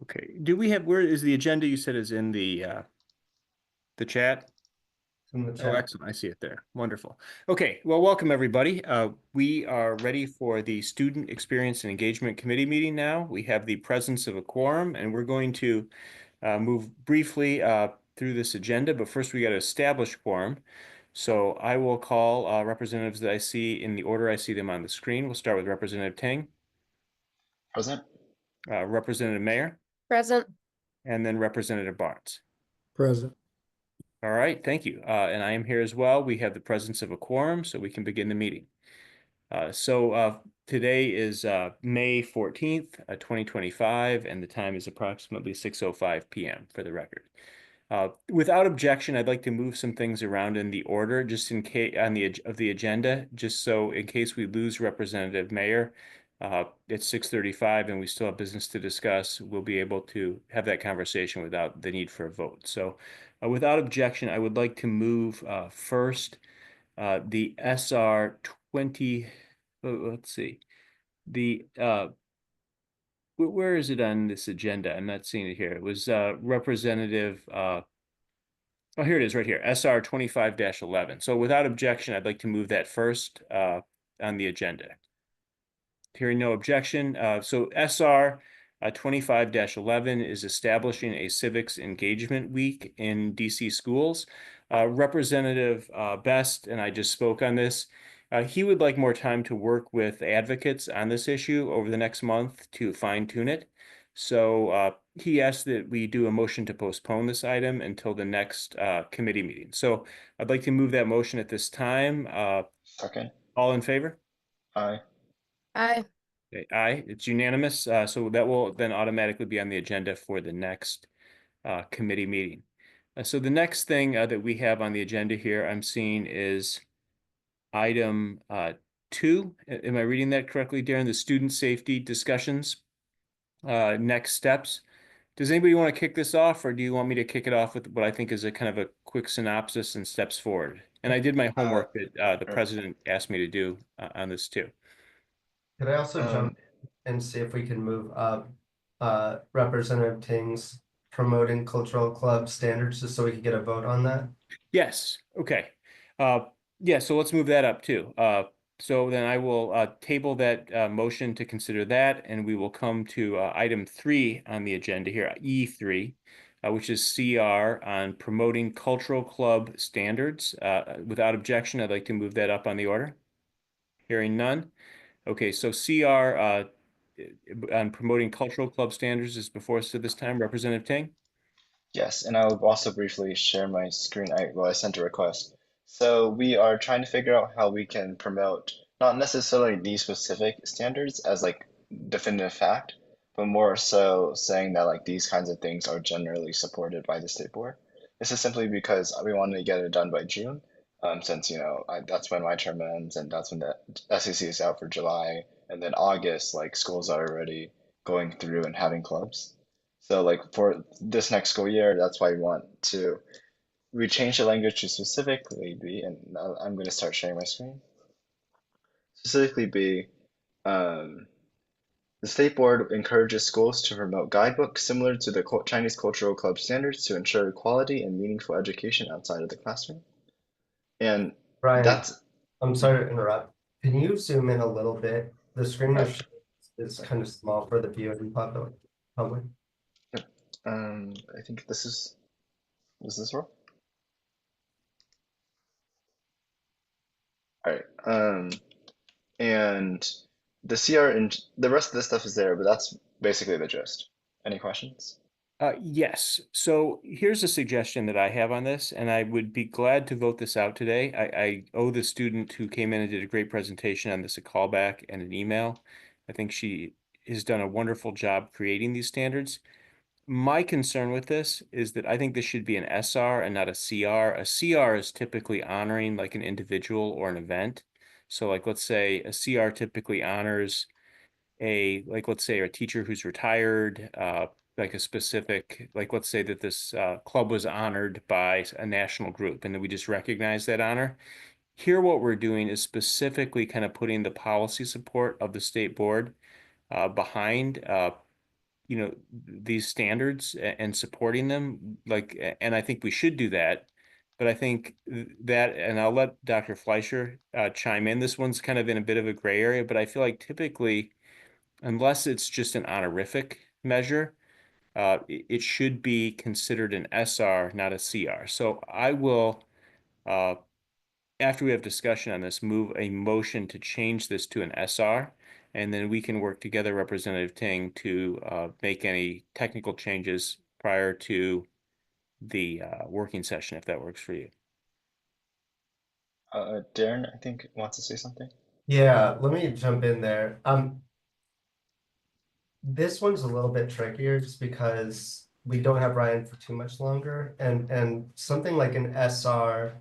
Okay. Do we have, where is the agenda you said is in the chat? in the Oh, chat. excellent. I see it there. Wonderful. Okay. Well, welcome everybody. We are ready for the Student Experience and Engagement Committee meeting now. We have the presence of a quorum, and we're going to move briefly through this agenda, but first we got to establish quorum. So I will call representatives that I see in the order I see them on the screen. We'll start with Representative Tang, Present. Representative Mayer, Present. and then Representative Barnes. Present. All right, thank you. And I am here as well. We have the presence of a quorum, so we can begin the meeting. Today is May 14th, 2025, and the time is approximately 6:05 p.m. for the record. Without objection, I'd like to move some things around in the order, just in case on the agenda, just so in case we lose Representative Mayer at 6:35 and we still have business to discuss, we'll be able to have that conversation without the need for a vote. So, without objection, I would like to move first the SR 20. Let's see, the where is it on this agenda? I'm not seeing it here. It was Representative. Oh, here it is right here, SR 25-11. So without objection, I'd like to move that first on the agenda. Hearing no objection, so SR 25-11 is establishing a civics engagement week in DC schools. Representative Best and I just spoke on this. He would like more time to work with advocates on this issue over the next month to fine tune it. So he asked that we do a motion to postpone this item until the next committee meeting. So I'd like to move that motion at this time. Second. All in favor? Aye. Aye. Okay, aye, it's unanimous. So that will then automatically be on the agenda for the next committee meeting. So the next thing that we have on the agenda here, I'm seeing is item 2. Am I reading that correctly, Darren? The student safety discussions, next steps. Does anybody want to kick this off, or do you want me to kick it off with what I think is a kind of a quick synopsis and steps forward? And I did my homework that the president asked me to do on this too. Could I also jump in and see if we can move up Representative Ting's promoting cultural club standards just so we could get a vote on that? Yes, okay. Yeah, so let's move that up too. So then I will table that motion to consider that, and we will come to item 3 on the agenda here, E3, which is CR on promoting cultural club standards. Without objection, I'd like to move that up on the order. Hearing none. Okay, so CR on promoting cultural club standards is before us at this time. Representative Ting? Yes, and I'll also briefly share my screen. I sent a request. So we are trying to figure out how we can promote not necessarily these specific standards as like definitive fact, but more so saying that like these kinds of things are generally supported by the state board. This is simply because we wanted to get it done by June, since that's when my term ends and that's when the SEC is out for July, and then August like schools are already going through and having clubs. So like for this next school year, that's why we change the language to specifically be, and I'm going to start sharing my screen. Specifically be, um, the state board encourages schools to promote guidebooks similar to the Chinese Cultural Club standards to ensure quality and meaningful education outside of the classroom. And Brian, that's I'm sorry to interrupt. Can you zoom in a little bit? The screen right. is kind of small for the viewing public. I think does this work? All right. And the CR and the rest of this stuff is there, but that's basically the gist. Any questions? Yes. So here's a suggestion that I have on this, and I would be glad to vote this out today. I owe the student who came in and did a great presentation on this a callback and an email. I think she has done a wonderful job creating these standards. My concern with this is that I think this should be an SR and not a CR. A CR is typically honoring like an individual or an event. So like let's say a CR typically honors let's say a teacher who's retired, like a specific, like let's say that this club was honored by a national group and then we just recognize that honor. here what we're doing is specifically kind of putting the policy support of the state board behind these standards and supporting them. And I think we should do that. But I think that, and I'll let Dr. Fleischer chime in. This one's kind of in a bit of a gray area, but I feel like typically, unless it's just an honorific measure, it should be considered an SR, not a CR. So I will, after we have discussion on this, move a motion to change this to an SR, and then we can work together, Representative Ting, to make any technical changes prior to the working session, if that works for you. Darren, I think, wants to say something. Yeah, let me jump in there. This one's a little bit trickier just because we don't have Ryan for too much longer, and something like an SR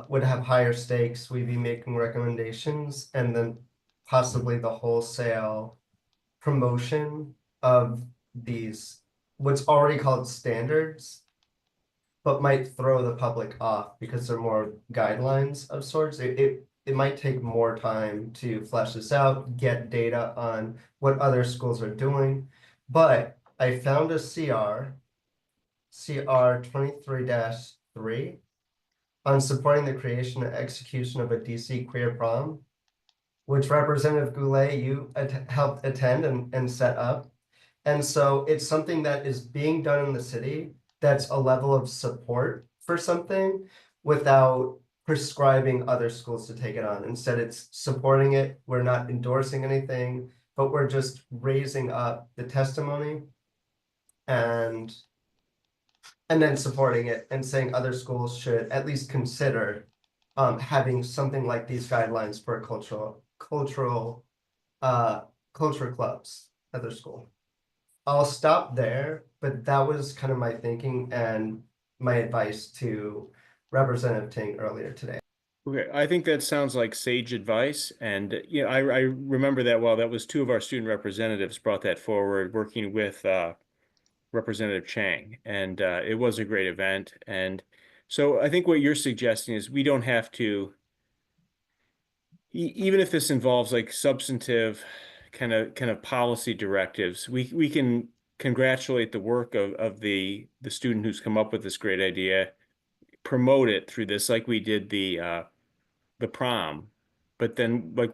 would have higher stakes. We'd be making recommendations, and then possibly the wholesale promotion of these what's already called standards, but might throw the public off because they're more guidelines of sorts. It might take more time to flesh this out, get data on what other schools are doing. But I found a CR 23-3 on supporting the creation and execution of a DC queer prom, which Representative Goulet, you helped attend and set up. And so it's something that is being done in the city that's a level of support for something without prescribing other schools to take it on. Instead, it's supporting it. We're not endorsing anything, but we're just raising up the testimony and then supporting it and saying other schools should at least consider having something like these guidelines for cultural culture clubs at their school. I'll stop there, but that was kind of my thinking and my advice to Representative Ting earlier today. Okay, I think that sounds like sage advice. And I remember that well. That was two of our student representatives brought that forward, working with Representative Chang. And it was a great event. And so I think what you're suggesting is we don't have to, even if this involves like substantive kind of policy directives, we can congratulate the work of the student who's come up with this great idea, promote it through this like we did the prom, but then like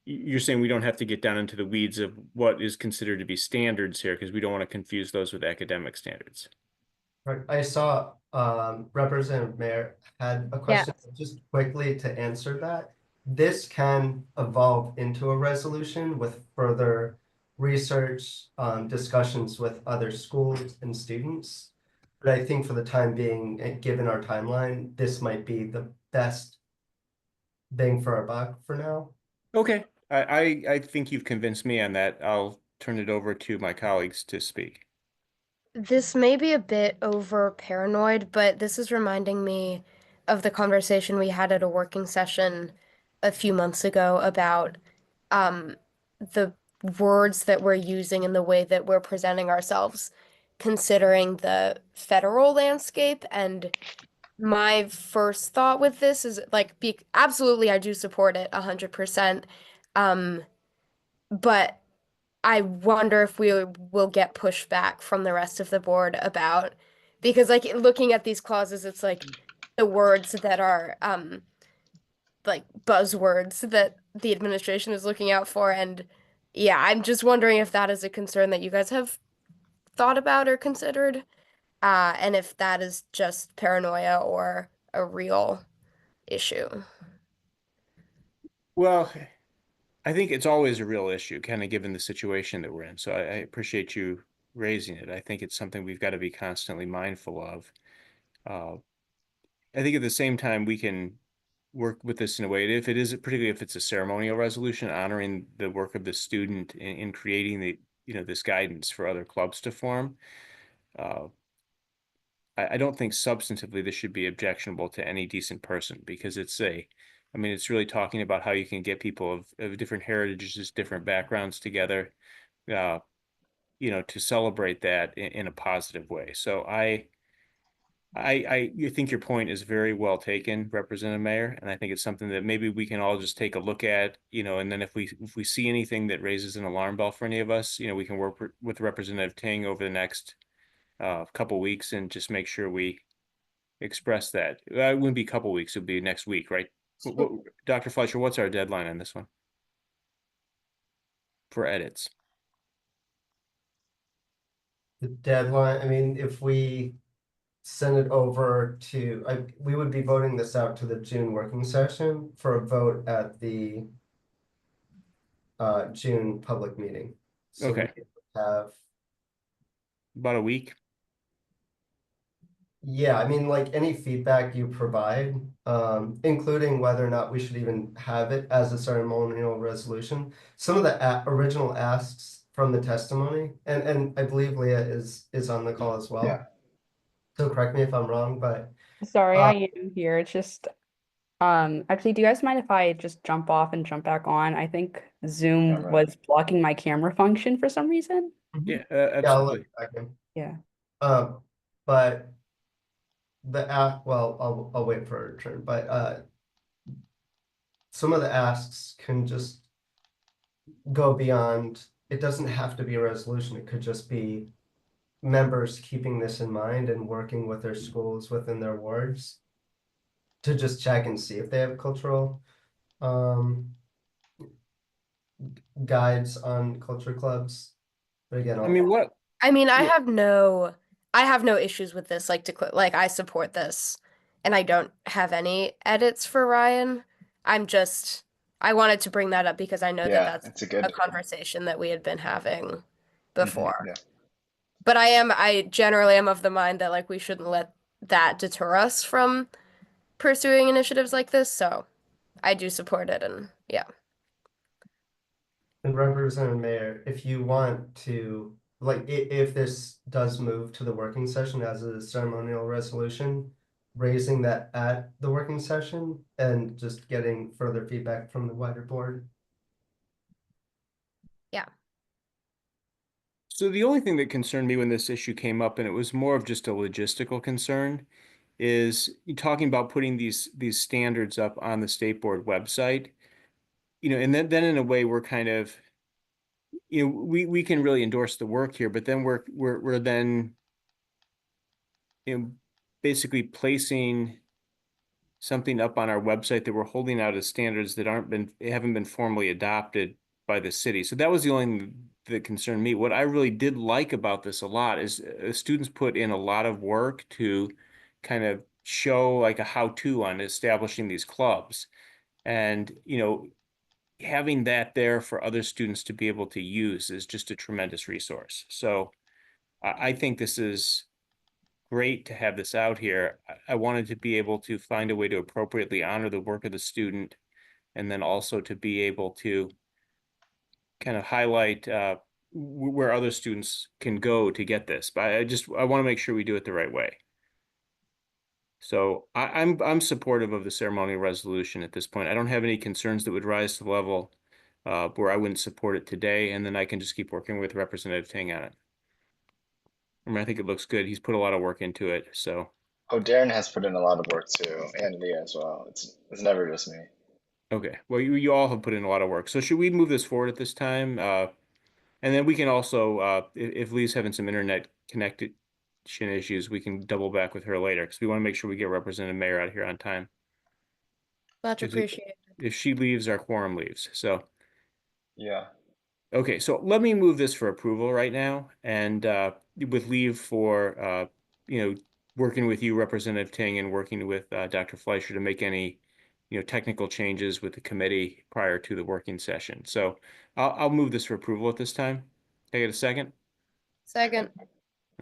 you're saying we don't have to get down into the weeds of what is considered to be standards here because we don't want to confuse those with academic standards. Right. I saw Representative Mayor had a question. Just quickly to answer that. This can evolve into a resolution with further research, discussions with other schools and students. But I think for the time being, and given our timeline, this might be the best bang for our buck for now. Okay, I think you've convinced me on that. I'll turn it over to my colleagues to speak. This may be a bit over paranoid, but this is reminding me of the conversation we had at a working session a few months ago about the words that we're using and the way that we're presenting ourselves, considering the federal landscape. And my first thought with this is like, absolutely, I do support it 100%. But I wonder if we will get pushback from the rest of the board about, because like looking at these clauses, it's like the words that are like buzzwords that the administration is looking out for. And yeah, I'm just wondering if that is a concern that you guys have thought about or considered, and if that is just paranoia or a real issue. Well, I think it's always a real issue, kind of given the situation that we're in. So I appreciate you raising it. I think it's something we've got to be constantly mindful of. I think at the same time, we can work with this in a way, if it is, particularly if it's a ceremonial resolution, honoring the work of the student in creating this guidance for other clubs to form. I don't think substantively this should be objectionable to any decent person because it's really talking about how you can get people of different heritages, different backgrounds together, to celebrate that in a positive way. So I think your point is very well taken, Representative Mayor, and I think it's something that maybe we can all just take a look at, and then if we see anything that raises an alarm bell for any of us, we can work with Representative Ting over the next couple weeks and just make sure we express that. It wouldn't be a couple weeks, it would be next week, right? Dr. Fleischer, what's our deadline on this one? For edits? The deadline, I mean, if we send it over to, we would be voting this out to the June working session for a vote at the June public meeting. So we Okay. have, About a week? yeah, I mean, like any feedback you provide, including whether or not we should even have it as a ceremonial resolution. Some of the original asks from the testimony, and I believe Leah is on the call as well. Yeah. So correct me if I'm wrong, but Sorry, Uh, I am here. It's just, actually, do you guys mind if I just jump off and jump back on? I think Zoom Alright. was blocking my camera function for some reason. Yeah, yeah, I'll absolutely. look back in. Yeah. But the app, well, I'll wait for a return, but some of the asks can just go beyond, it doesn't have to be a resolution, it could just be members keeping this in mind and working with their schools within their wards to just check and see if they have cultural guides on culture clubs. But again, I mean, what, I mean, Yeah. I have no issues with this. Like I support this, and I don't have any edits for Ryan. I wanted to bring that up because I know that Yeah, that's it's a good. a conversation that we had been having Mhm, before. yeah. But I generally am of the mind that like we shouldn't let that deter us from pursuing initiatives like this. So I do support it, and yeah. and Representative Mayor, if you want to, like, if this does move to the working session as a ceremonial resolution, raising that at the working session and just getting further feedback from the wider board. So the only thing that concerned me when this issue came up, and it was more of just a logistical concern, is you talking about putting these standards up on the state board website. And then in a way we're kind of, we can really endorse the work here, but then we're then basically placing something up on our website that we're holding out as standards that haven't been formally adopted by the city. So that was the only thing that concerned me. What I really did like about this a lot is students put in a lot of work to kind of show like a how-to on establishing these clubs. And, having that there for other students to be able to use is just a tremendous resource. So I think this is great to have this out here. I wanted to be able to find a way to appropriately honor the work of the student, and then also to be able to kind of highlight where other students can go to get this. But I want to make sure we do it the right way. So I'm supportive of the ceremonial resolution at this point. I don't have any concerns that would rise to the level where I wouldn't support it today, and then I can just keep working with Representative Ting on it. I mean, I think it looks good. He's put a lot of work into it, so. Oh, Darren has put in a lot of work too, and Leah as well. It's never just me. Okay, well, you all have put in a lot of work. So should we move this forward at this time? And then we can also, if Lee's having some internet connection issues, we can double back with her later, because we want to make sure we get Representative Mayor out here on time. Much Is it- appreciated. If she leaves, our quorum leaves. So, Yeah. okay, so let me move this for approval right now, and with leave for, working with you, Representative Ting, and working with Dr. Fleischer to make any technical changes with the committee prior to the working session. So I'll move this for approval at this time. Can I get a second? Second.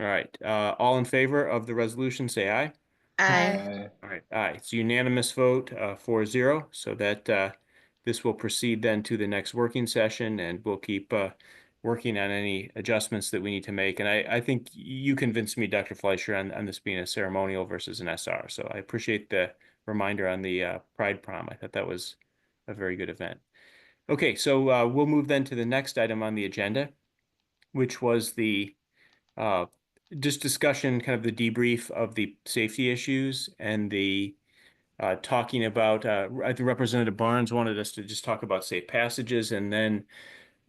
All right, all in favor of the resolution, say aye. Aye. All right, aye. It's a unanimous vote, 4-0, so that this will proceed then to the next working session, and we'll keep working on any adjustments that we need to make. And I think you convinced me, Dr. Fleischer, on this being a ceremonial versus an SR. So I appreciate the reminder on the Pride Prom. I thought that was a very good event. Okay, so we'll move then to the next item on the agenda, which was the just discussion, kind of the debrief of the safety issues and the talking about, I think Representative Barnes wanted us to just talk about safe passages, and then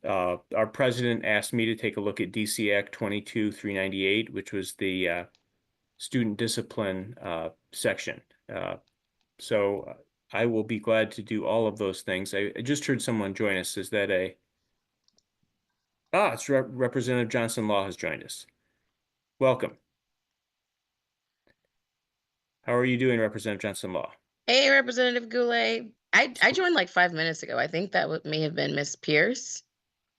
our president asked me to take a look at DC Act 22-398, which was the student discipline section. So I will be glad to do all of those things. I just heard someone join us. Is that a... it's Representative Johnson Law has joined us. Welcome. How are you doing, Representative Johnson Law? Hey, Representative Goulet. I joined like 5 minutes ago. I think that may have been Miss Pierce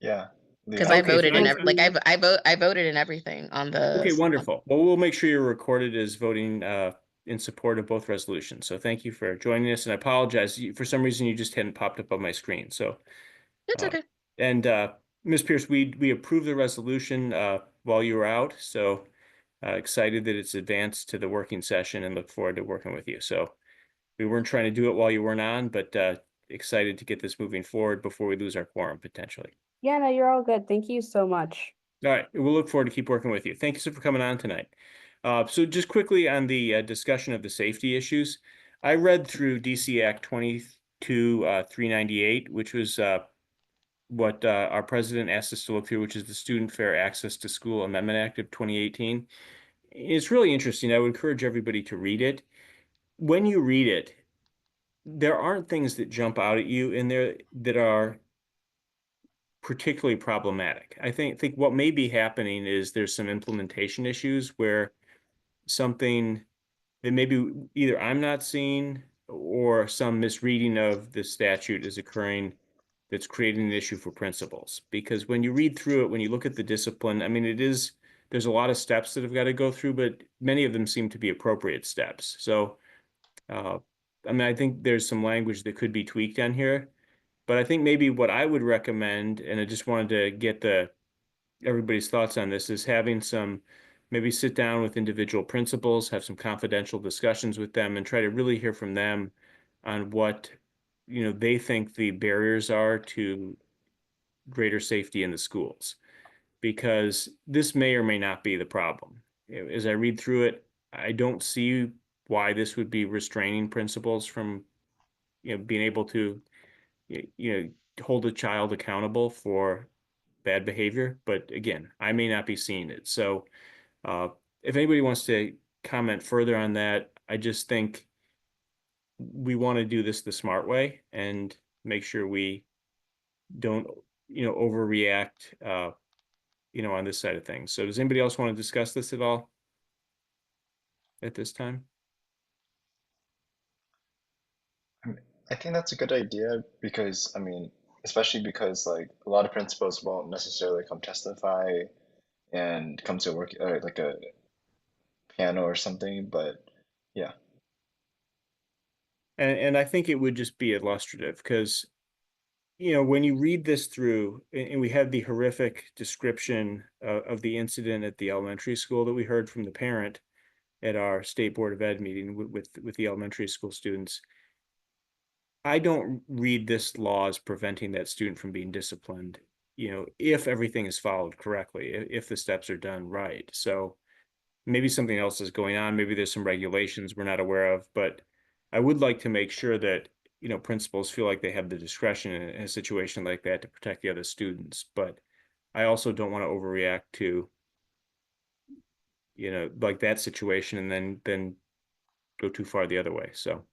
Yeah. because Leah. I Okay, voted in fine. like I voted in everything on the. Okay, wonderful. Well, we'll make sure you're recorded as voting in support of both resolutions. So thank you for joining us, and I apologize. For some reason, you just hadn't popped up on my screen. So, It's okay. and Ms. Pierce, we approved the resolution while you were out. So excited that it's advanced to the working session and look forward to working with you. So we weren't trying to do it while you weren't on, but excited to get this moving forward before we lose our quorum potentially. Yeah, no, you're all good. Thank you so much. All right, we'll look forward to keep working with you. Thank you for coming on tonight. So just quickly on the discussion of the safety issues, I read through DC Act 22-398, which was what our president asked us to look through, which is the Student Fair Access to School Amendment Act of 2018. It's really interesting. I would encourage everybody to read it. When you read it, there aren't things that jump out at you in there that are particularly problematic. I think what may be happening is there's some implementation issues where something that maybe either I'm not seeing or some misreading of the statute is occurring that's creating an issue for principals. Because when you read through it, when you look at the discipline, I mean, there's a lot of steps that have got to go through, but many of them seem to be appropriate steps. So, I mean, I think there's some language that could be tweaked on here. But I think maybe what I would recommend, and I just wanted to get everybody's thoughts on this, is having maybe sit down with individual principals, have some confidential discussions with them, and try to really hear from them on what, they think the barriers are to greater safety in the schools. Because this may or may not be the problem. As I read through it, I don't see why this would be restraining principals from, being able to hold a child accountable for bad behavior. But again, I may not be seeing it. So if anybody wants to comment further on that, I just think we want to do this the smart way and make sure we don't, overreact, on this side of things. So does anybody else want to discuss this at all at this time? I think that's a good idea because, I mean, especially because like a lot of principals won't necessarily come testify and come to work like a panel or something, but yeah. And I think it would just be illustrative because, when you read this through, and we had the horrific description of the incident at the elementary school that we heard from the parent at our State Board of Ed meeting with the elementary school students. I don't read this law as preventing that student from being disciplined, if everything is followed correctly, if the steps are done right. So maybe something else is going on. Maybe there's some regulations we're not aware of, but I would like to make sure that, principals feel like they have the discretion in a situation like that to protect the other students. But I also don't want to overreact to, like that situation and then go too far the other way. So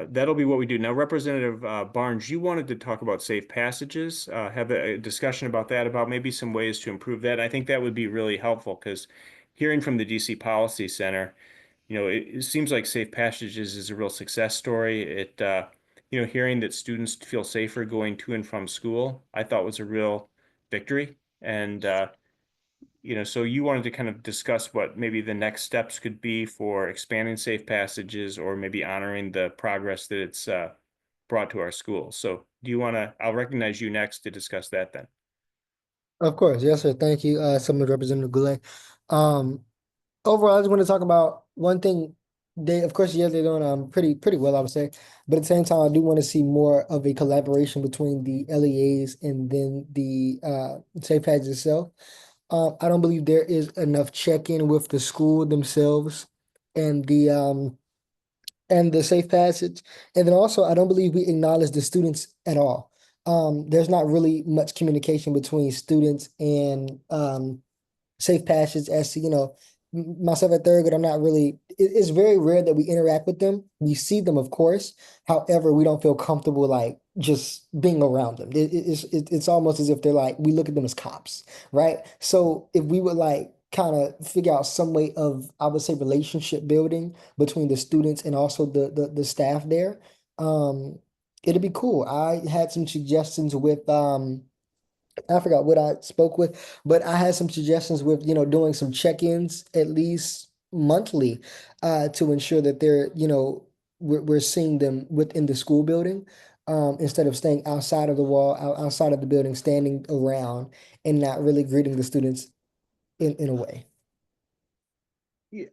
that'll be what we do. Now, Representative Barnes, you wanted to talk about safe passages, have a discussion about that, about maybe some ways to improve that. I think that would be really helpful because hearing from the DC Policy Center, it seems like safe passages is a real success story. Hearing that students feel safer going to and from school, I thought was a real victory. And so you wanted to kind of discuss what maybe the next steps could be for expanding safe passages or maybe honoring the progress that it's brought to our schools. So I'll recognize you next to discuss that then. Of course, yes, sir. Thank you, so much, Representative Goulet. Overall, I just want to talk about one thing. Of course, yes, they're doing pretty well, I would say. But at the same time, I do want to see more of a collaboration between the LEAs and then the safe pads itself. I don't believe there is enough check-in with the school themselves and the safe passage. And then also, I don't believe we acknowledge the students at all. There's not really much communication between students and safe passage as to, myself at third grade, I'm not really, it's very rare that we interact with them. We see them, of course. However, we don't feel comfortable like just being around them. It's almost as if they're like, we look at them as cops, right? So if we would like kind of figure out some way of, I would say, relationship building between the students and also the staff there, it'd be cool. I had some suggestions with I forgot what I spoke with, but I had some suggestions with, doing some check-ins at least monthly, to ensure that they're, we're seeing them within the school building, instead of staying outside of the wall, outside of the building, standing around and not really greeting the students in a way. Yeah,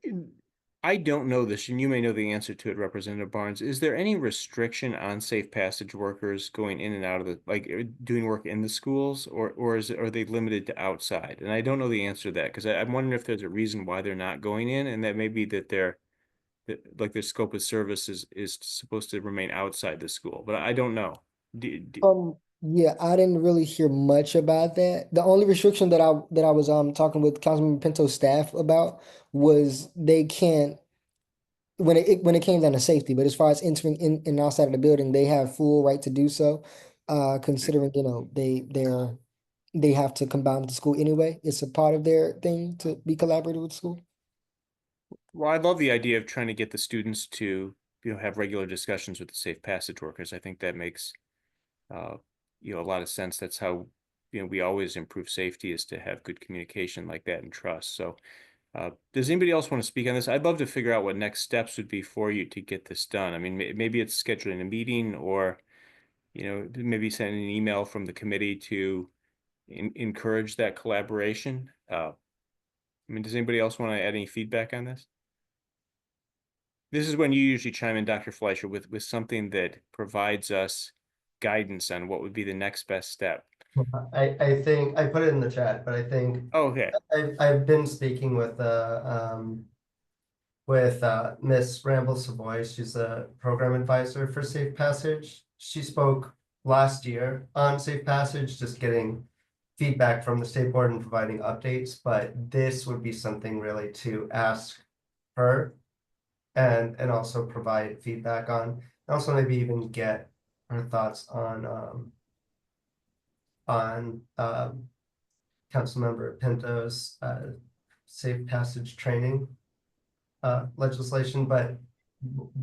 I don't know this, and you may know the answer to it, Representative Barnes. Is there any restriction on safe passage workers going in and out of the, like, doing work in the schools, or are they limited to outside? And I don't know the answer to that, because I'm wondering if there's a reason why they're not going in, and that may be that like their scope of service is supposed to remain outside the school, but I don't know. Yeah, I didn't really hear much about that. The only restriction that I was talking with Councilman Pinto's staff about was they can't when it came down to safety, but as far as entering in and outside of the building, they have full right to do so. Considering, they have to combine with the school anyway. It's a part of their thing to be collaborative with school. Well, I love the idea of trying to get the students to, have regular discussions with the safe passage workers. I think that makes, a lot of sense. That's how, we always improve safety, is to have good communication like that and trust. So, does anybody else want to speak on this? I'd love to figure out what next steps would be for you to get this done. I mean, maybe it's scheduling a meeting, or, maybe sending an email from the committee to encourage that collaboration. I mean, does anybody else want to add any feedback on this? This is when you usually chime in, Dr. Fleischer, with something that provides us guidance on what would be the next best step. I think I put it in the chat, but I think Okay. I've been speaking with Miss Ramble Savoy. She's a program advisor for Safe Passage. She spoke last year on Safe Passage, just getting feedback from the state board and providing updates, but this would be something really to ask her and also provide feedback on, and also maybe even get her thoughts on Councilmember Pinto's safe passage training legislation. But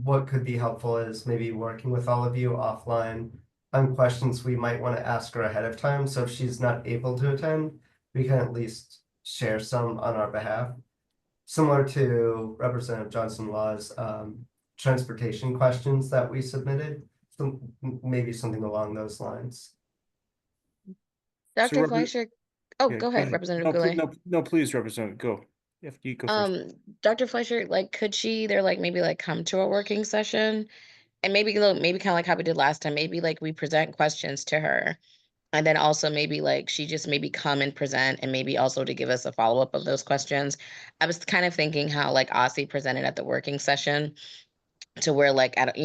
what could be helpful is maybe working with all of you offline on questions we might want to ask her ahead of time. So if she's not able to attend, we can at least share some on our behalf. Similar to Representative Johnson Law's transportation questions that we submitted. So maybe something along those lines. Dr. Rep- Fleischer, oh, Yeah, go ahead, Representative No, Goulet. no, please, Representative, go. You go first. Dr. Fleischer, like, could she either like maybe like come to a working session, and maybe kind of like how we did last time, maybe like we present questions to her, and then also maybe like she just maybe come and present, and maybe also to give us a follow-up of those questions. I was kind of thinking how like Aussie presented at the working session, to where like at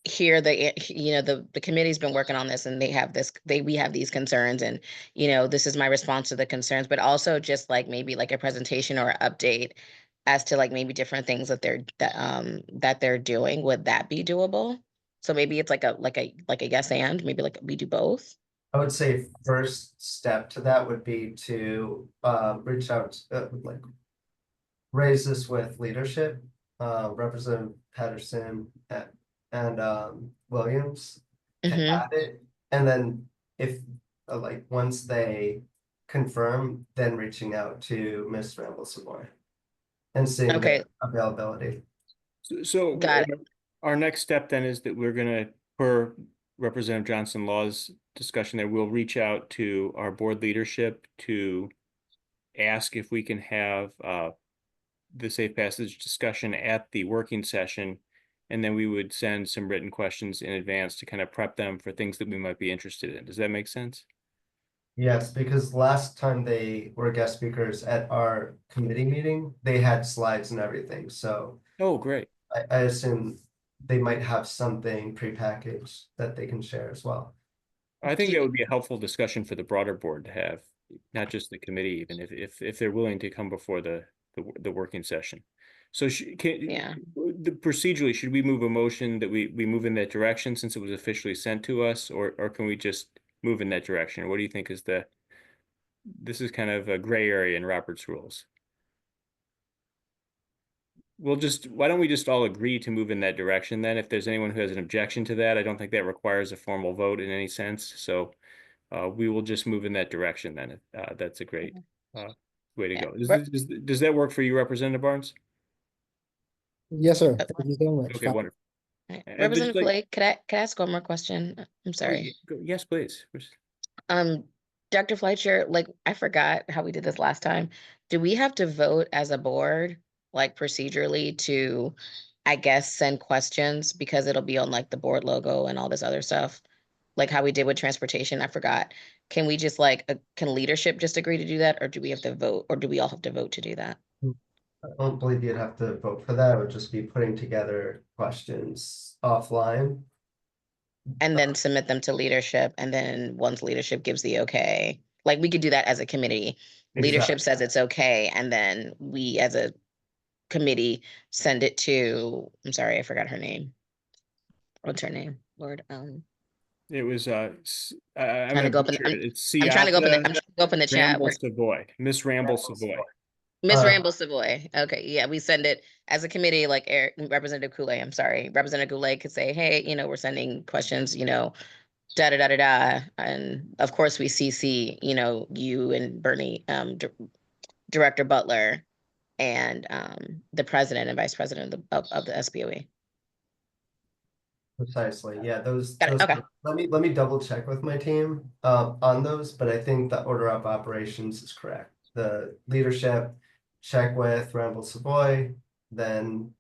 here the committee's been working on this, and we have these concerns, and this is my response to the concerns, but also just like maybe like a presentation or update as to like maybe different things that they're doing. Would that be doable? So maybe it's like a yes, and maybe like we do both. I would say first step to that would be to reach out, like raise this with leadership, Representative Patterson and Williams to Mhm. add it, and then if like once they confirm, then reaching out to Miss Ramble Savoy and seeing Okay, the availability. So got it. our next step then is that we're gonna, per Representative Johnson Law's discussion there, we'll reach out to our board leadership to ask if we can have the safe passage discussion at the working session, and then we would send some written questions in advance to kind of prep them for things that we might be interested in. Does that make sense? Yes, because last time they were guest speakers at our committee meeting, they had slides and everything, so Oh, great. I assume they might have something prepackaged that they can share as well. I think Do- that would be a helpful discussion for the broader board to have, not just the committee, even if they're willing to come before the working session. So Yeah. procedurally, should we move a motion that we move in that direction since it was officially sent to us, or can we just move in that direction? What do you think is this is kind of a gray area in Robert's rules. Why don't we just all agree to move in that direction then? If there's anyone who has an objection to that, I don't think that requires a formal vote in any sense. So we will just move in that direction then. That's a great way to Yeah. go. Does that work for you, Representative Barnes? Yes, sir. Thank you so much. Okay, wonderful. Right. And Representative Blake, could I ask one more question? I'm sorry. Yes, please. Dr. Fleischer, like I forgot how we did this last time. Do we have to vote as a board, like procedurally to, I guess, send questions because it'll be on like the board logo and all this other stuff? Like how we did with transportation, I forgot. Can we just like, can leadership just agree to do that, or do we have to vote, or do we all have to vote to do that? I don't believe you'd have to vote for that. It would just be putting together questions offline. And then submit them to leadership, and then once leadership gives the okay, like we could do that as a committee. Leadership says it's okay, and then we as a committee send it to, I'm sorry, I forgot her name. What's her name? Lord, It was I'm trying to gonna go up in, butcher it. It's I'm trying to go up in the, I'm Siata trying to go up in the chat. Ramble Where Savoy, Miss Ramble Savoy. Miss Uh, Ramble Savoy. Okay, yeah, we send it as a committee, like Representative Goulet, I'm sorry. Representative Goulet could say, hey, we're sending questions, da da da da da. And of course we CC, you and Bernie, Director Butler, and the president and vice president of the SBOE. Precisely, yeah, those, Got it, okay. let me double check with my team, on those, but I think the order of operations is correct. The leadership, check with Ramble Savoy, then,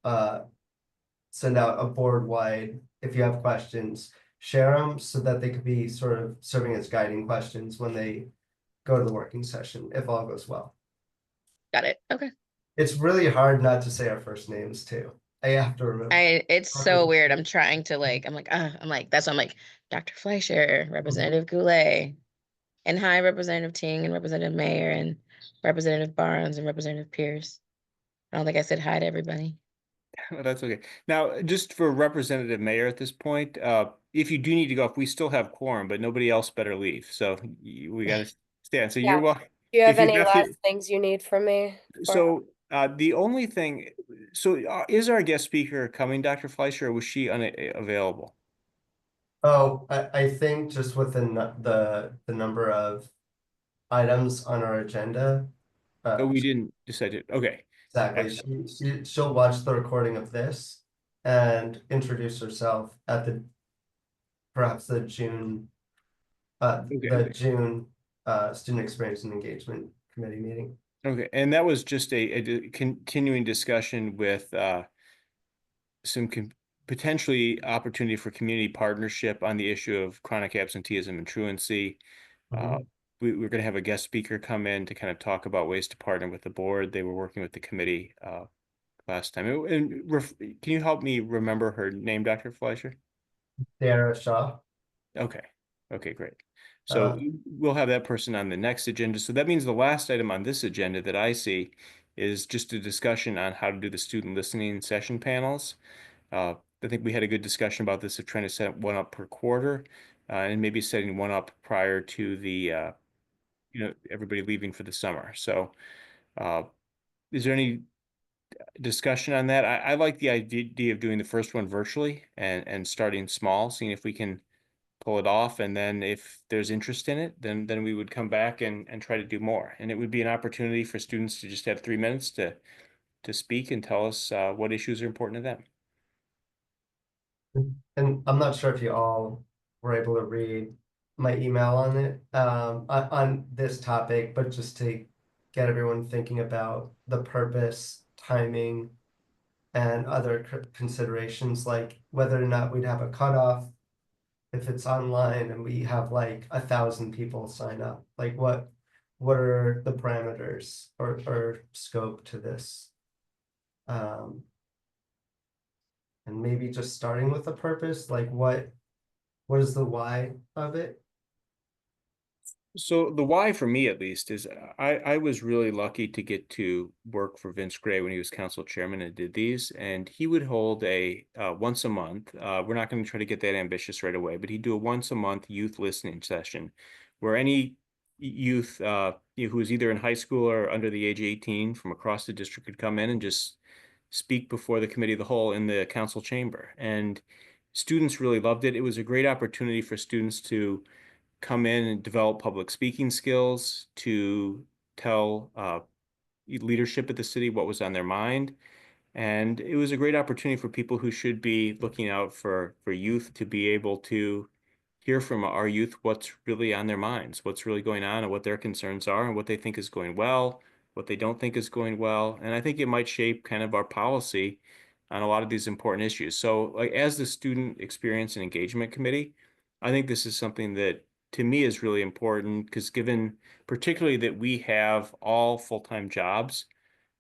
send out a board-wide, if you have questions, share them so that they could be sort of serving as guiding questions when they go to the working session, if all goes well. Got it, okay. It's really hard not to say our first names too. I have to remember. It's so weird. I'm trying to that's why I'm like, Dr. Fleischer, Representative Goulet, and hi, Representative Ting and Representative Mayer and Representative Barnes and Representative Pierce. I don't think I said hi to everybody. That's okay. Now, just for Representative Mayor at this point, if you do need to go, if we still have quorum, but nobody else better leave. So we got to stand. So Yeah. you're welcome. Do you have If you any have to- last things you need from me? So the only thing, is our guest speaker coming, Dr. Fleischer, or was she unavailable? Oh, I think just within the number of items on our agenda. Oh, we didn't decide to, okay. Exactly, she'll watch the recording of this and introduce herself at perhaps the June. The June Student Experience and Engagement Committee meeting. Okay, and that was just a continuing discussion with some potentially opportunity for community partnership on the issue of chronic absenteeism and truancy. We're going to have a guest speaker come in to kind of talk about ways to partner with the board. They were working with the committee last time. Can you help me remember her name, Dr. Fleischer? Sarah Shaw. Okay, great. So we'll have that person on the next agenda. So that means the last item on this agenda that I see is just a discussion on how to do the student listening session panels. I think we had a good discussion about this of trying to set one up per quarter and maybe setting one up prior to the, everybody leaving for the summer. So is there any discussion on that? I like the idea of doing the first one virtually and starting small, seeing if we can pull it off, and then if there's interest in it, then we would come back and try to do more. And it would be an opportunity for students to just have 3 minutes to speak and tell us what issues are important to them. And I'm not sure if you all were able to read my email on it, on this topic, but just to get everyone thinking about the purpose, timing, and other considerations, like whether or not we'd have a cutoff if it's online and we have like 1,000 people sign up, like what are the parameters or scope to this? And maybe just starting with a purpose, like what is the why of it? So the why for me at least is I was really lucky to get to work for Vince Gray when he was council chairman and did these, and he would hold a once a month. We're not going to try to get that ambitious right away, but he'd do a once a month youth listening session where any youth who was either in high school or under the age of 18 from across the district could come in and just speak before the committee of the whole in the council chamber. And students really loved it. It was a great opportunity for students to come in and develop public speaking skills, to tell leadership at the city what was on their mind. And it was a great opportunity for people who should be looking out for youth to be able to hear from our youth what's really on their minds, what's really going on and what their concerns are and what they think is going well, what they don't think is going well. And I think it might shape kind of our policy on a lot of these important issues. So like as the Student Experience and Engagement Committee, I think this is something that to me is really important because given particularly that we have all full-time jobs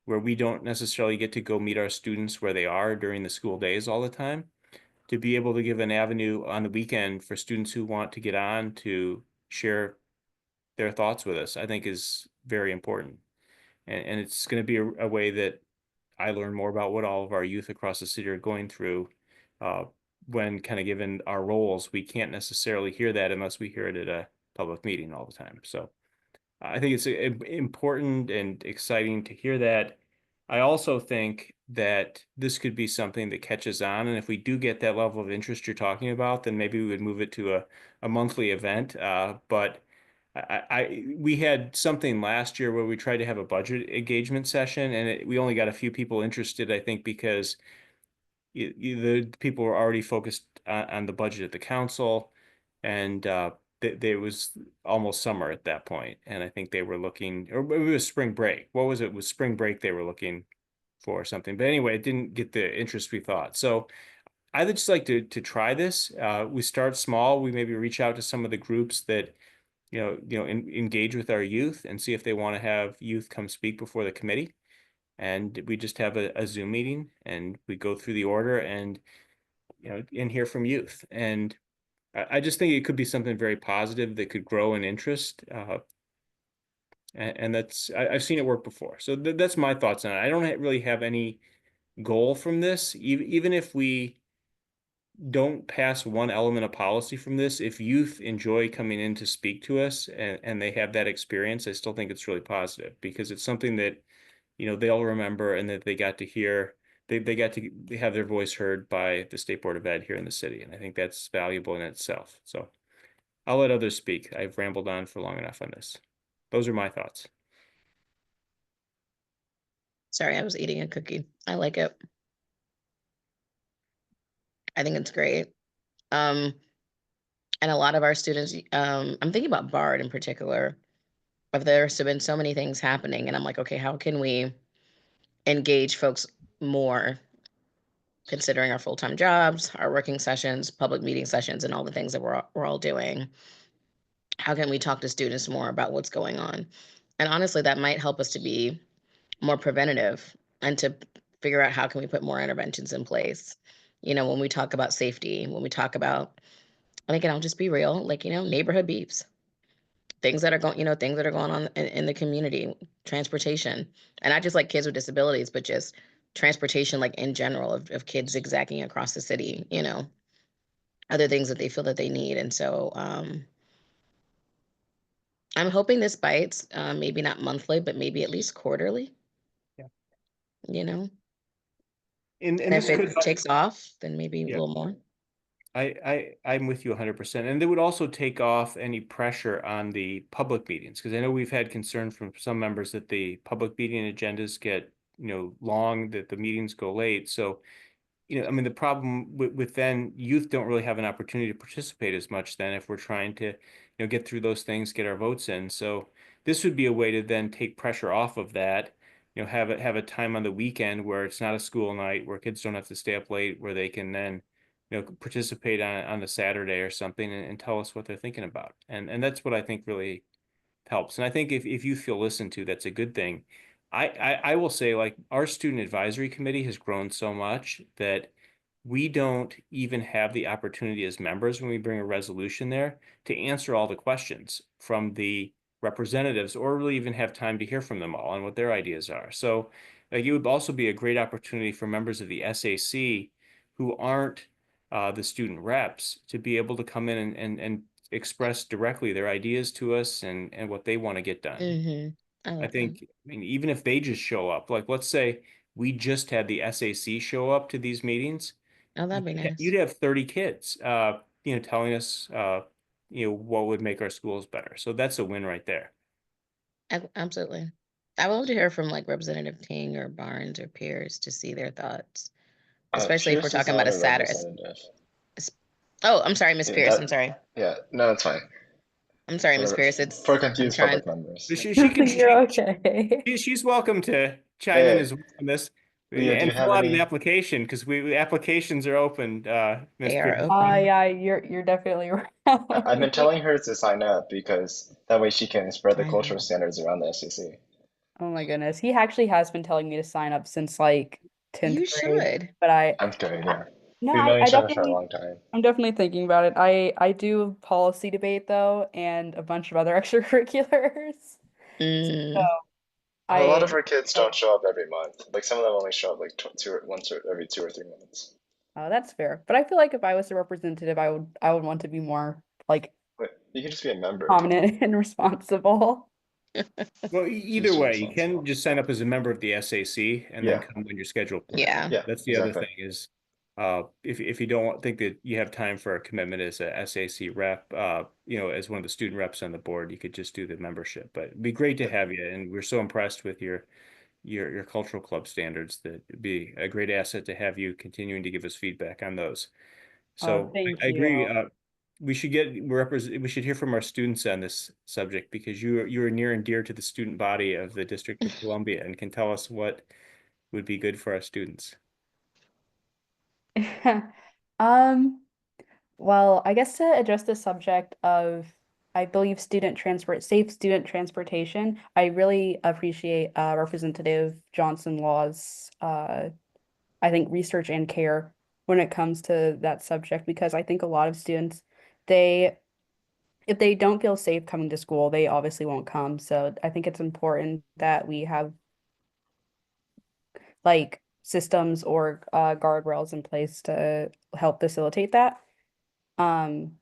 where we don't necessarily get to go meet our students where they are during the school days all the time, to be able to give an avenue on the weekend for students who want to get on to share their thoughts with us, I think is very important. And it's going to be a way that I learn more about what all of our youth across the city are going through when kind of given our roles. We can't necessarily hear that unless we hear it at a public meeting all the time. So I think it's important and exciting to hear that. I also think that this could be something that catches on. And if we do get that level of interest you're talking about, then maybe we would move it to a monthly event. But we had something last year where we tried to have a budget engagement session and we only got a few people interested, I think, because the people were already focused on the budget at the council and there was almost summer at that point, and I think they were looking, or it was spring break. What was it? It was spring break they were looking for something. But anyway, it didn't get the interest we thought. So I would just like to try this. We start small. We maybe reach out to some of the groups that engage with our youth and see if they want to have youth come speak before the committee. And we just have a Zoom meeting and we go through the order and and hear from youth. And I just think it could be something very positive that could grow in interest. And that's, I've seen it work before. So that's my thoughts on it. I don't really have any goal from this. Even if we don't pass one element of policy from this, if youth enjoy coming in to speak to us and they have that experience, I still think it's really positive because it's something that, they'll remember and that they got to hear. They got to have their voice heard by the State Board of Ed here in the city. And I think that's valuable in itself. So I'll let others speak. I've rambled on for long enough on this. Those are my thoughts. Sorry, I was eating a cookie. I like it. I think it's great. And a lot of our students, I'm thinking about BARD in particular, of there's been so many things happening, and I'm like, okay, how can we engage folks more, considering our full-time jobs, our working sessions, public meeting sessions, and all the things that we're all doing? How can we talk to students more about what's going on? And honestly, that might help us to be more preventative and to figure out how can we put more interventions in place. When we talk about safety, when we talk about, and again, I'll just be real, like, neighborhood beeps, things that are going on in the community, transportation, and not just like kids with disabilities, but just transportation, like in general, of kids zigzagging across the city, other things that they feel that they need. And so I'm hoping this bites, maybe not monthly, but maybe at least quarterly. Yeah. And this if could it takes off, then maybe a Yeah. little more. I'm with you 100%. And they would also take off any pressure on the public meetings, because I know we've had concern from some members that the public meeting agendas get, long, that the meetings go late. So, the problem with then youth don't really have an opportunity to participate as much then if we're trying to, get through those things, get our votes in. So this would be a way to then take pressure off of that, have a time on the weekend where it's not a school night, where kids don't have to stay up late, where they can then participate on a Saturday or something and tell us what they're thinking about. And that's what I think really helps. And I think if you feel listened to, that's a good thing. I will say, like, our student advisory committee has grown so much that we don't even have the opportunity as members when we bring a resolution there to answer all the questions from the representatives or really even have time to hear from them all and what their ideas are. So it would also be a great opportunity for members of the SAC who aren't the student reps to be able to come in and express directly their ideas to us and what they want to get done. Mm-hmm. I I love that. think, I mean, even if they just show up, like, let's say we just had the SAC show up to these meetings, Oh, that'd be nice. you'd have 30 kids, telling us, what would make our schools better. So that's a win right there. Absolutely. I would love to hear from like Representative Ting or Barnes or Pierce to see their thoughts, especially if we're Pierce is talking about a not Saturday. representative. Oh, I'm sorry, Miss Yeah, Pierce. that- I'm sorry. Yeah, no, it's fine. I'm sorry, Miss Pierce. For I'm confused trying. public members. You're okay. She's welcome to chime in Hey, as well on this. Leah, do And you have fill out an any? application because applications are open, Ms. They are Pierce. open. Yeah, you're definitely right. I've been telling her to sign up because that way she can spread the Sign cultural up. standards around the SEC. Oh my goodness. He actually has been telling me to sign up since like 10th You grade. should. But I'm good, yeah. no, We've known I each other for a definitely long time. I'm definitely thinking about it. I do policy debate though and a bunch of other extracurriculars. So Mm. A lot of I our kids don't show up every month. Like some of them only show up like once or every 2 or 3 months. that's fair. But I feel like if I was a representative, I would want to be more like But you can just be a member. prominent and responsible. Well, either She's way, you can responsible. just sign up as a member of the SAC and then Yeah. come when you're scheduled for it. Yeah. Yeah, That's the other exactly. thing is, if you don't think that you have time for a commitment as a SAC rep, as one of the student reps on the board, you could just do the membership. But it'd be great to have you, and we're so impressed with your cultural club standards that it'd be a great asset to have you continuing to give us feedback on those. So Thank I agree. you. We should we should hear from our students on this subject because you are near and dear to the student body of the District of Columbia and can tell us what would be good for our students. Well, I guess to address the subject of, I believe, safe student transportation, I really appreciate Representative Johnson Law's, I think, research and care when it comes to that subject, because I think a lot of students, they, if they don't feel safe coming to school, they obviously won't come. So I think it's important that we have like systems or guardrails in place to help facilitate that. Um,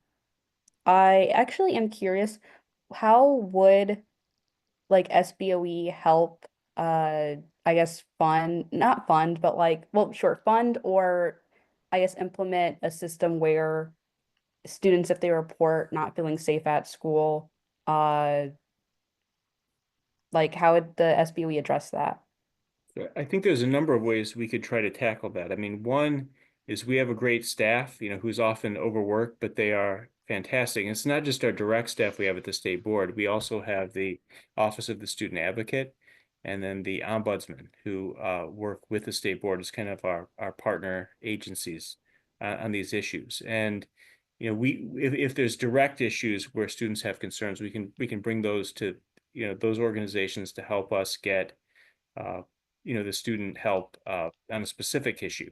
I actually am curious, how would like SBOE help I guess not fund, but like, well, sure, fund or I guess implement a system where students, if they report not feeling safe at school, uh like how would the SBOE address that? I think there's a number of ways we could try to tackle that. I mean, one is we have a great staff, who's often overworked, but they are fantastic. And it's not just our direct staff we have at the state board. We also have the Office of the Student Advocate and then the ombudsman who work with the state board as kind of our partner agencies on these issues. And if there's direct issues where students have concerns, we can bring those to those organizations to help us get uh, the student help on a specific issue.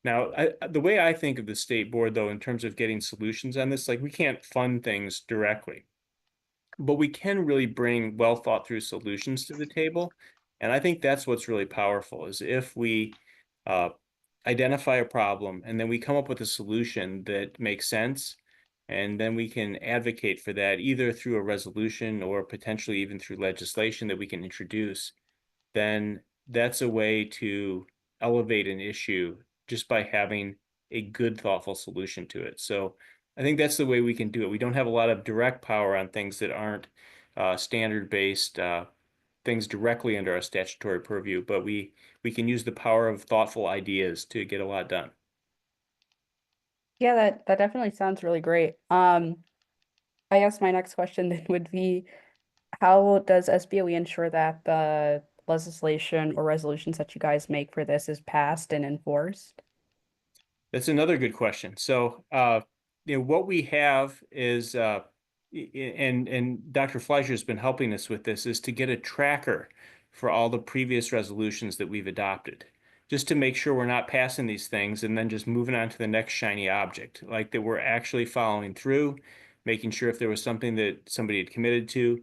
Now, the way I think of the state board, though, in terms of getting solutions on this, like we can't fund things directly, but we can really bring well thought through solutions to the table. And I think that's what's really powerful is if we uh, identify a problem and then we come up with a solution that makes sense. And then we can advocate for that either through a resolution or potentially even through legislation that we can introduce, then that's a way to elevate an issue just by having a good, thoughtful solution to it. So I think that's the way we can do it. We don't have a lot of direct power on things that aren't standard-based things directly under our statutory purview, but we can use the power of thoughtful ideas to get a lot done. Yeah, that definitely sounds really great. I guess my next question then would be, how does SBOE ensure that the legislation or resolutions that you guys make for this is passed and enforced? That's another good question. So, what we have is, and Dr. Fleischer's been helping us with this, is to get a tracker for all the previous resolutions that we've adopted, just to make sure we're not passing these things and then just moving on to the next shiny object, like that we're actually following through, making sure if there was something that somebody had committed to,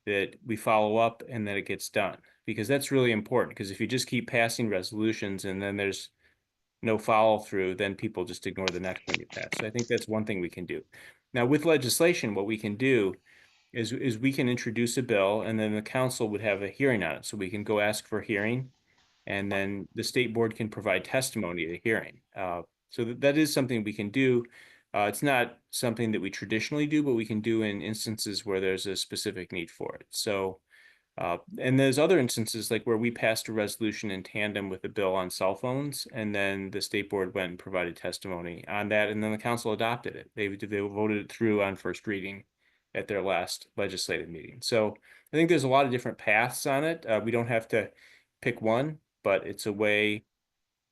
that we follow up and that it gets done. Because that's really important, because if you just keep passing resolutions and then there's no follow through, then people just ignore the next one you pass. So I think that's one thing we can do. Now with legislation, what we can do is we can introduce a bill and then the council would have a hearing on it. So we can go ask for a hearing and then the state board can provide testimony at a hearing. So that is something we can do. It's not something that we traditionally do, but we can do in instances where there's a specific need for it. So and there's other instances like where we passed a resolution in tandem with a bill on cell phones, and then the state board went and provided testimony on that, and then the council adopted it. They voted it through on first reading at their last legislative meeting. So I think there's a lot of different paths on it. We don't have to pick one, but it's a way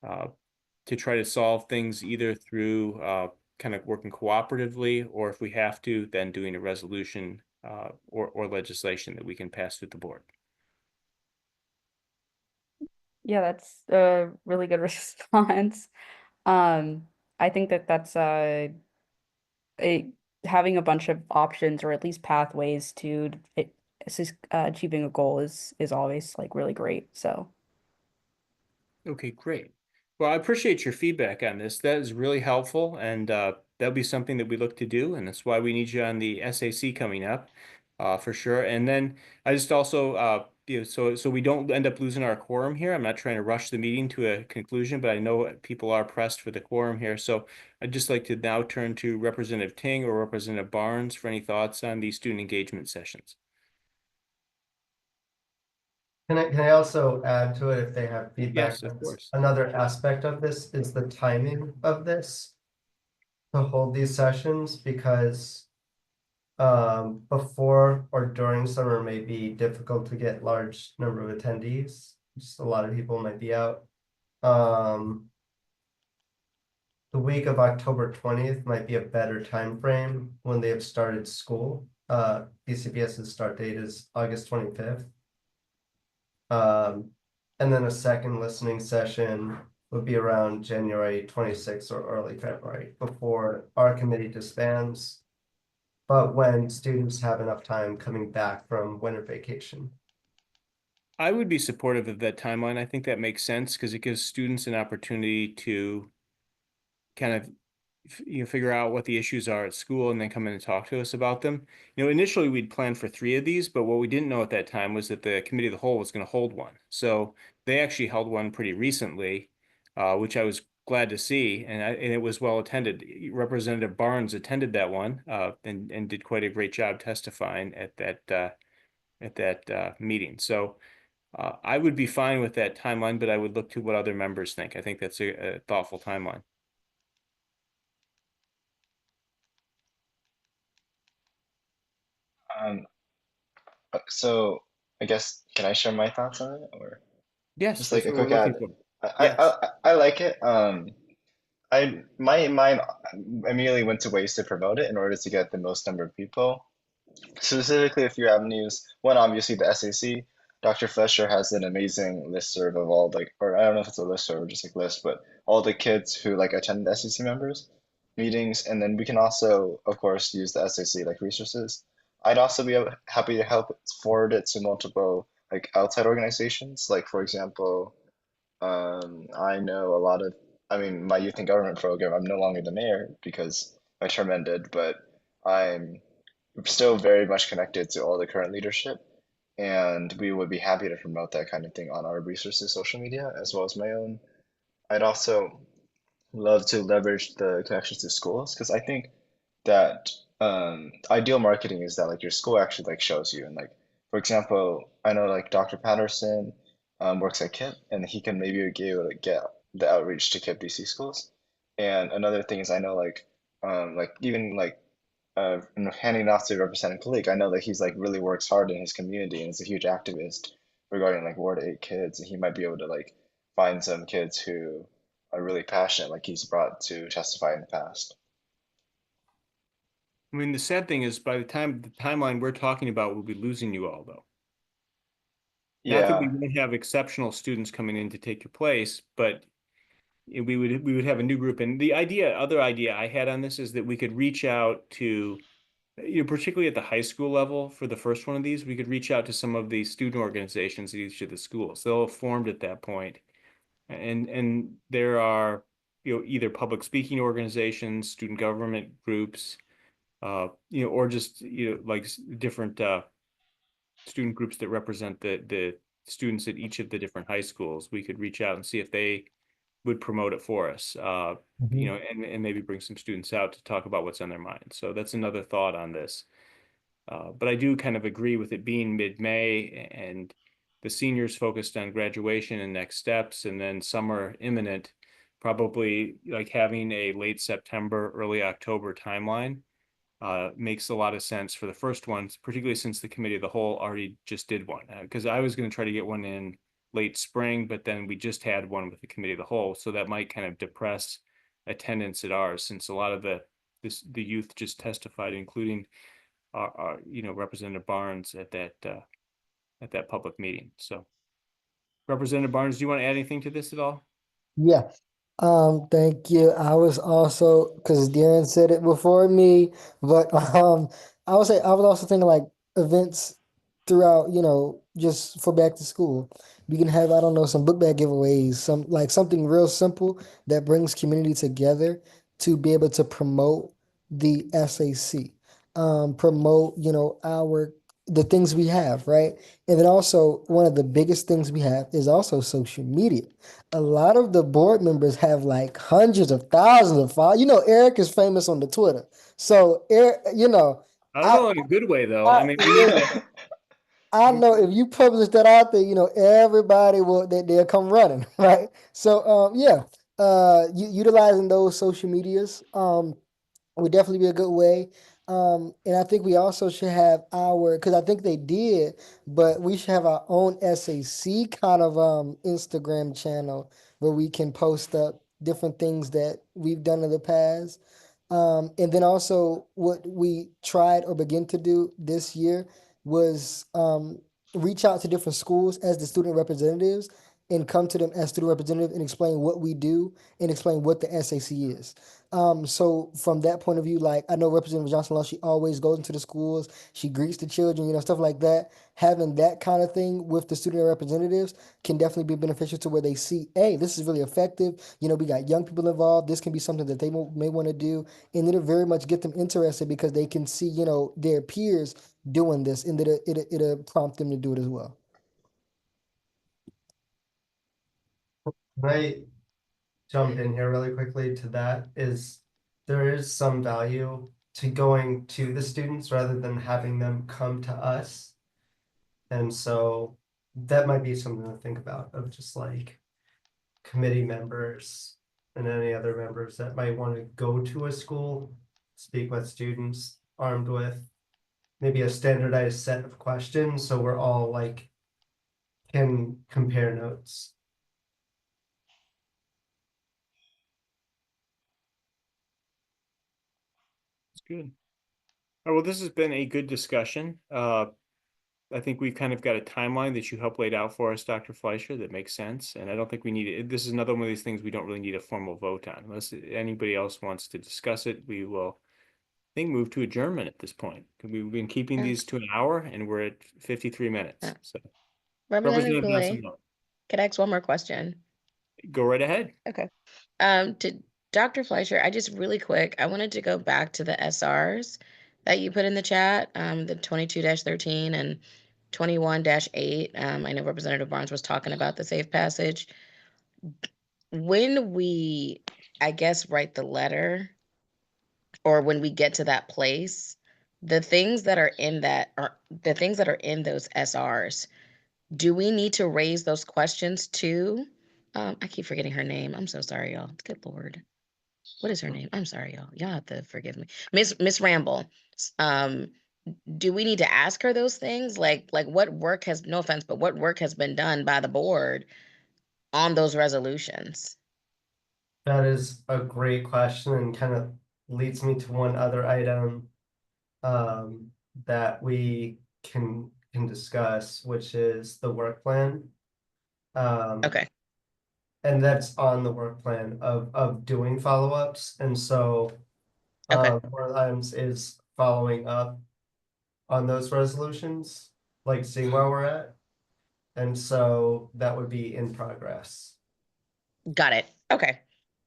to try to solve things either through kind of working cooperatively, or if we have to, then doing a resolution or legislation that we can pass through the board. Yeah, that's a really good response. I think that that's having a bunch of options or at least pathways to achieving a goal is always like really great. So Okay, great. Well, I appreciate your feedback on this. That is really helpful, and that'll be something that we look to do, and that's why we need you on the SAC coming up, for sure. And then I just also, so we don't end up losing our quorum here. I'm not trying to rush the meeting to a conclusion, but I know people are pressed for the quorum here. So I'd just like to now turn to Representative Ting or Representative Barnes for any thoughts on these student engagement sessions. Can I also add to it if they have feedback? Yes, of course. Another aspect of this is the timing of this to hold these sessions, because before or during summer may be difficult to get large number of attendees. Just a lot of people might be out. The week of October 20th might be a better time frame when they have started school. BCPS's start date is August 25th. And then a second listening session would be around January 26th or early February before our committee disbands, but when students have enough time coming back from winter vacation. I would be supportive of that timeline. I think that makes sense because it gives students an opportunity to kind of figure out what the issues are at school and then come in and talk to us about them. Initially we'd planned for 3 of these, but what we didn't know at that time was that the committee of the whole was going to hold one. So they actually held one pretty recently, which I was glad to see, and it was well attended. Representative Barnes attended that one and did quite a great job testifying at that meeting. So I would be fine with that timeline, but I would look to what other members think. I think that's a thoughtful timeline. So I guess can I share my thoughts on it, or Yes, just like that's a what we're quick looking add? for. I Yes. I like it. My mind immediately went to ways to promote it in order to get the most number of people. Specifically, a few avenues. One, obviously, the SAC. Dr. Fletcher has an amazing listserv of all like, or I don't know if it's a listserv or just like list, but all the kids who like attend the SAC members meetings, and then we can also, of course, use the SAC like resources. I'd also be happy to help forward it to multiple like outside organizations. Like for example, I know a lot of, I mean, my youth and government program. I'm no longer the mayor because my term ended, but I'm still very much connected to all the current leadership, and we would be happy to promote that kind of thing on our resources social media as well as my own. I'd also love to leverage the connections to schools because I think that ideal marketing is that like your school actually like shows you, and like for example, I know like Dr. Patterson works at KIPP, and he can maybe be able to get the outreach to KIPP DC schools. And another thing is I know like even like handing off to Representative Kulik, I know that he's like really works hard in his community and is a huge activist regarding like Ward 8 kids, and he might be able to like find some kids who are really passionate, like he's brought to testify in the past. I mean, the sad thing is by the timeline we're talking about, we'll be losing you all though. Not that we Yeah, wouldn't have exceptional students coming in to take your place, but we would have a new group. And the other idea I had on this is that we could reach out to, particularly at the high school level for the first one of these, we could reach out to some of the student organizations at each of the schools. They'll have formed at that point. And there are, either public speaking organizations, student government groups, or just, like different student groups that represent the students at each of the different high schools. We could reach out and see if they would promote it for us, and maybe bring some students out to talk about what's on their mind. So that's another thought on this. But I do kind of agree with it being mid-May and the seniors focused on graduation and next steps, and then summer imminent, probably like having a late September, early October timeline makes a lot of sense for the first ones, particularly since the committee of the whole already just did one. Because I was going to try to get one in late spring, but then we just had one with the committee of the whole, so that might kind of depress attendance at ours, since a lot of the youth just testified, including our Representative Barnes at that public meeting. So, Representative Barnes, do you want to add anything to this at all? Yeah. Thank you. I was also, because Darren said it before me, but I would say I was also thinking like events throughout, just for back to school. We can have, I don't know, some book bag giveaways, something real simple that brings community together to be able to promote the SAC. Promote, the things we have, right? And then also one of the biggest things we have is also social media. A lot of the board members have like hundreds of thousands of followers. Eric is famous on the Twitter. So Eric, I don't I, know in a good way though. I, I mean, we need to. I know if you publish that out there, everybody they'll come running, right? So yeah, utilizing those social medias would definitely be a good way. And I think we also should have because I think they did, but we should have our own SAC kind of Instagram channel where we can post up different things that we've done in the past. And then also what we tried or begin to do this year was reach out to different schools as the student representatives and come to them as student representative and explain what we do and explain what the SAC is. So from that point of view, like I know Representative Johnson Law, she always goes into the schools, she greets the children, stuff like that. Having that kind of thing with the student representatives can definitely be beneficial to where they see, hey, this is really effective. We got young people involved. This can be something that they may want to do, and it'll very much get them interested because they can see, their peers doing this, and that it'll prompt them to do it as well. Can I jump in here really quickly to that? There is some value to going to the students rather than having them come to us. And so that might be something to think about, of just like committee members and any other members that might want to go to a school, speak with students, armed with maybe a standardized set of questions, so we're all like can compare notes. It's good. All right, well, this has been a good discussion. I think we've kind of got a timeline that you helped laid out for us, Dr. Fleischer, that makes sense. And I don't think we need it. This is another one of these things we don't really need a formal vote on. Unless anybody else wants to discuss it, we will, I think, move to adjournment at this point. We've been keeping these to an hour and we're at 53 minutes. So Representative Representative Goulet, could I ask one more question? go right ahead. Okay. To Dr. Fleischer, I just really quick, I wanted to go back to the SRs that you put in the chat, the 22-13 and 21-8. I know Representative Barnes was talking about the safe passage. When we, I guess, write the letter, or when we get to that place, the things that are in that are the things that are in those SRs, do we need to raise those questions too? I keep forgetting her name. I'm so sorry, y'all. Good Lord. What is her name? I'm sorry, y'all. Y'all have to forgive me. Miss Ramble. Do we need to ask her those things? Like what work has, no offense, but what work has been done by the board on those resolutions? That is a great question and kind of leads me to one other item that we can discuss, which is the work plan. Okay. And that's on the work plan of doing follow-ups. And so Okay. one of the items is following up on those resolutions, like seeing where we're at. And so that would be in progress. Got it. Okay.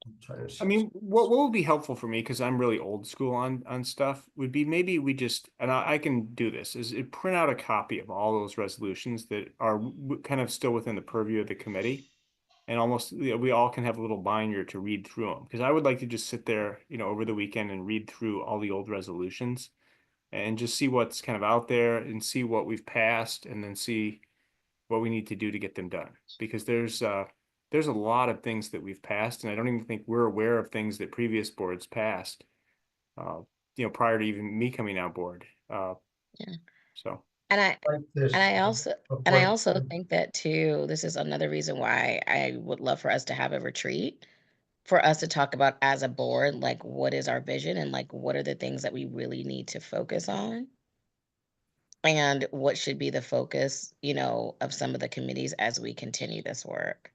I'm trying to I mean, what would be helpful for me, because I'm really old school on stuff, would be maybe we just, and I can do this, is print out a copy of all those resolutions that are kind of still within the purview of the committee. And almost, we all can have a little binder to read through them, because I would like to just sit there, over the weekend and read through all the old resolutions and just see what's kind of out there and see what we've passed and then see what we need to do to get them done. Because there's a lot of things that we've passed, and I don't even think we're aware of things that previous boards passed, prior to even me coming on board. Yeah. So. And I like this. and I also Before- and I also think that too, this is another reason why I would love for us to have a retreat, for us to talk about as a board, like what is our vision and like what are the things that we really need to focus on. And what should be the focus, of some of the committees as we continue this work.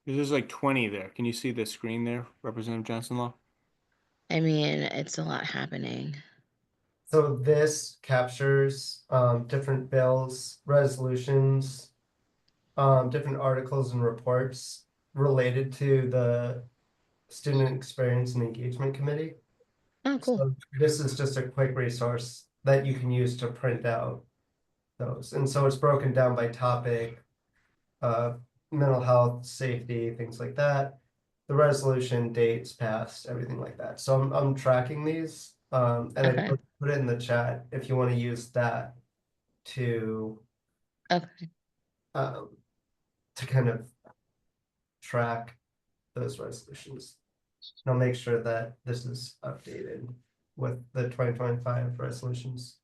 There's like 20 there. Can you see the screen there, Representative Johnson Law? I mean, it's a lot happening. So this captures different bills, resolutions, different articles and reports related to the Student Experience and Engagement Committee. Oh, cool. So this is just a quick resource that you can use to print out those. And so it's broken down by topic, mental health, safety, things like that. The resolution, dates, passed, everything like that. So I'm tracking these. And I Okay. put it in the chat if you want to use that to Okay. to kind of track those resolutions. And I'll make sure that this is updated with the 2025 resolutions.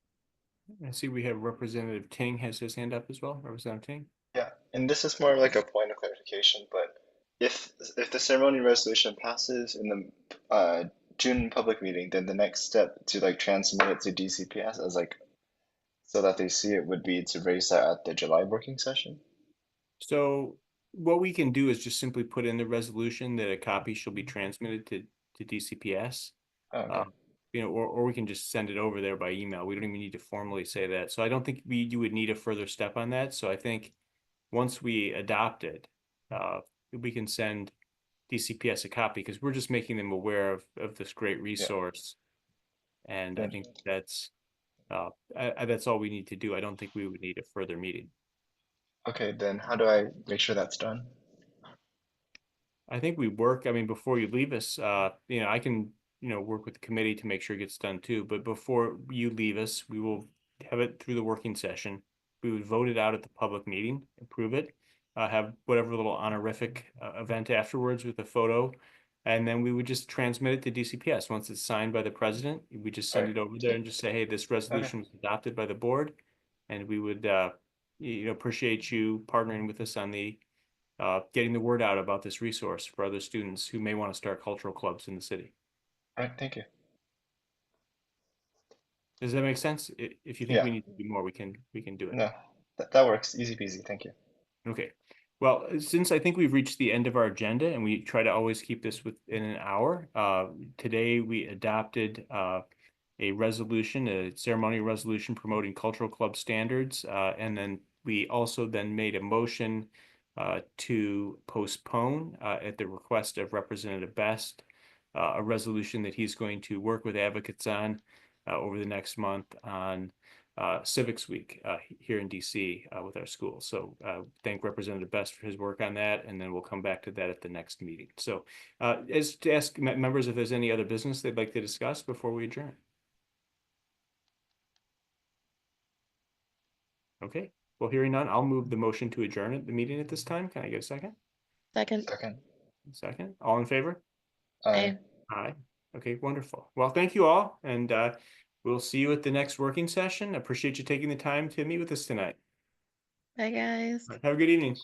I see we have Representative Ting has his hand up as well. Representative Ting. Yeah, and this is more like a point of clarification, but if the ceremony resolution passes in the June public meeting, then the next step to like transmit it to DCPS as like so that they see it would be to raise that at the July working session. So what we can do is just simply put in the resolution that a copy shall be transmitted to DCPS. Oh, okay. Or we can just send it over there by email. We don't even need to formally say that. So I don't think you would need a further step on that. So I think once we adopt it, we can send DCPS a copy, because we're just making them aware of this great resource. And I think that's all we need to do. I don't think we would need a further meeting. Okay, then how do I make sure that's done? I think we work, I mean, before you leave us, I can, work with the committee to make sure it gets done too. But before you leave us, we will have it through the working session. We would vote it out at the public meeting, approve it, have whatever little honorific event afterwards with a photo. And then we would just transmit it to DCPS. Once it's signed by the president, we just send it over there and just say, hey, this resolution was adopted by the board. And we would, appreciate you partnering with us on the getting the word out about this resource for other students who may want to start cultural clubs in the city. All right, thank you. Does that make sense? If you think Yeah. we need to do more, we can do it. No, that works. Easy peasy. Thank you. Okay. Well, since I think we've reached the end of our agenda and we try to always keep this within an hour, today we adopted a resolution, a ceremonial resolution promoting cultural club standards. And then we also then made a motion to postpone at the request of Representative Best, a resolution that he's going to work with advocates on over the next month on Civics Week here in DC with our school. So thank Representative Best for his work on that, and then we'll come back to that at the next meeting. So as to ask members if there's any other business they'd like to discuss before we adjourn. Okay, well, hearing none, I'll move the motion to adjourn at the meeting at this time. Can I get a second? Second. Second, all in favor? Aye. Aye. Okay, wonderful. Well, thank you all, and we'll see you at the next working session. I appreciate you taking the time to meet with us tonight. Bye, guys. Have a good evening.